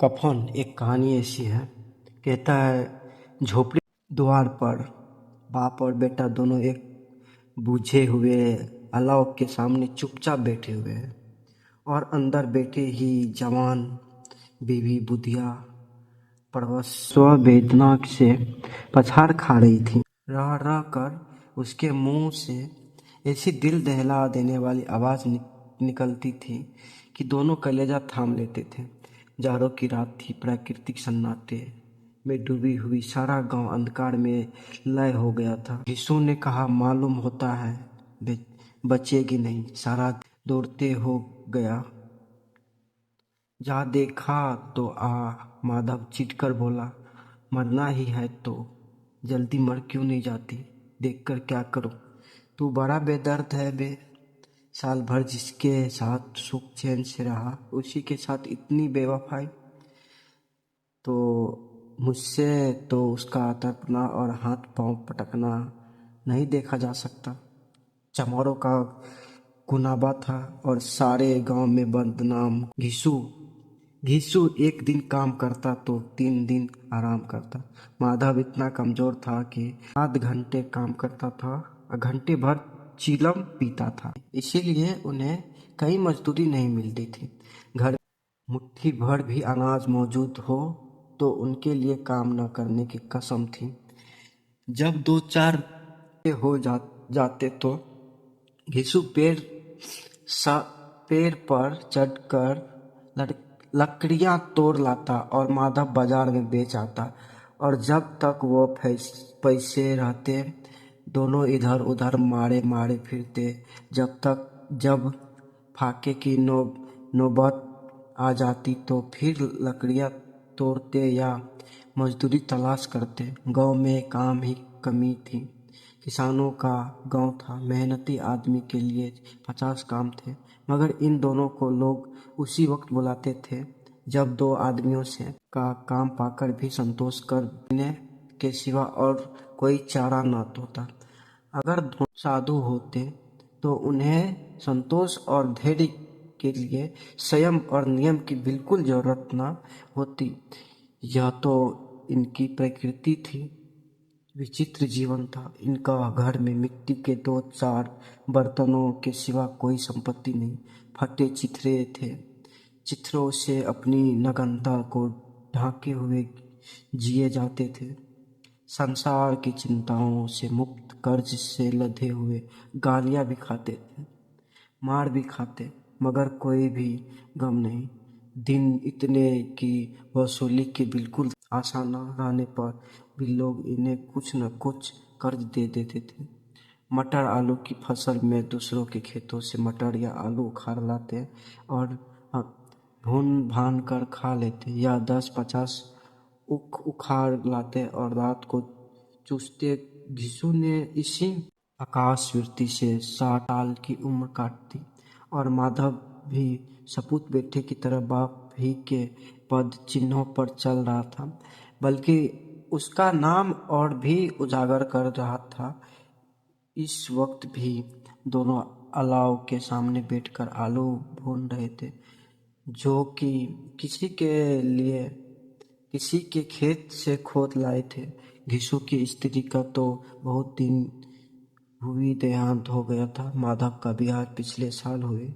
कफन एक कहानी ऐसी है। कहता है झोपड़ी द्वार पर बाप और बेटा दोनों एक बुझे हुए अलाव के सामने चुपचाप बैठे हुए हैं और अंदर बैठे ही जवान बीवी बुधिया प्रसव वेदना से पछाड़ खा रही थी। रह रह कर उसके मुंह से ऐसी दिल दहला देने वाली आवाज़ निकलती थी कि दोनों कलेजा थाम लेते थे। जाड़ों की रात थी। प्राकृतिक सन्नाटे में डूबी हुई सारा गांव अंधकार में लय हो गया था। घिसू ने कहा, मालूम होता है बचेगी नहीं। सारा दौड़ते हो गया। जा देखा तो माधव चिढ़कर बोला, मरना ही है तो जल्दी मर क्यों नहीं जाती? देखकर क्या करो? तू बड़ा बेदर्द है बे। साल भर जिसके साथ सुख चैन से रहा, उसी के साथ इतनी बेवफाई। तो मुझसे तो उसका तड़पना और हाथ पांव पटकना नहीं देखा जा सकता। चमारों का कुनाबा था और सारे गांव में बदनाम। घिसू एक दिन काम करता तो 3 दिन आराम करता। माधव इतना कमजोर था कि 7 घंटे काम करता था और घंटे भर चिलम पीता था। इसीलिए उन्हें कहीं मजदूरी नहीं मिलती थी। घर मुट्ठी भर भी अनाज मौजूद हो तो उनके लिए काम न करने की कसम थी। जब 2-4 हो जाते तो घिसू पेड़ पर चढ़कर लकड़ियां तोड़ लाता और माधव बाजार में बेच आता। और जब तक वो पैसे रहते दोनों इधर उधर मारे फिरते। जब फाके की नौबत आ जाती तो फिर लकड़ियां तोड़ते या मजदूरी तलाश करते। गांव में काम ही कमी थी। किसानों का गांव था। मेहनती आदमी के लिए 50 काम थे, मगर इन दोनों को लोग उसी वक्त बुलाते थे जब 2 आदमियों से का काम पाकर भी संतोष करने के सिवा और कोई चारा न होता। अगर दोनों साधु होते तो उन्हें संतोष और धैर्य के लिए संयम और नियम की बिल्कुल जरूरत न होती। यह तो इनकी प्रकृति थी। विचित्र जीवन था इनका। घर में मिट्टी के 2-4 बर्तनों के सिवा कोई संपत्ति नहीं। फटे चिथड़े थे। चिथड़ों से अपनी नग्नता को ढांके हुए जिए जाते थे। संसार की चिंताओं से मुक्त, कर्ज से लदे हुए, गालियां भी खाते थे, मार भी खाते, मगर कोई भी गम नहीं। दिन इतने की वसूली के बिल्कुल आशा न रहने पर भी लोग इन्हें कुछ न कुछ कर्ज दे देते थे। मटर आलू की फसल में दूसरों के खेतों से मटर या आलू उखाड़ लाते और भून भान कर खा लेते, या 10-50 उखाड़ लाते और रात को चूसते। घिसू ने इसी आकाशवृत्ति से 60 साल की उम्र काट दी और माधव भी सपूत बेटे की तरह बाप ही के पद चिन्हों पर चल रहा था, बल्कि उसका नाम और भी उजागर कर रहा था। इस वक्त भी दोनों अलाव के सामने बैठकर आलू भून रहे थे, जो कि किसी के खेत से खोद लाए थे। घिसू की स्त्री का तो बहुत दिन हुई देहांत हो गया था। माधव का ब्याह पिछले साल हुए।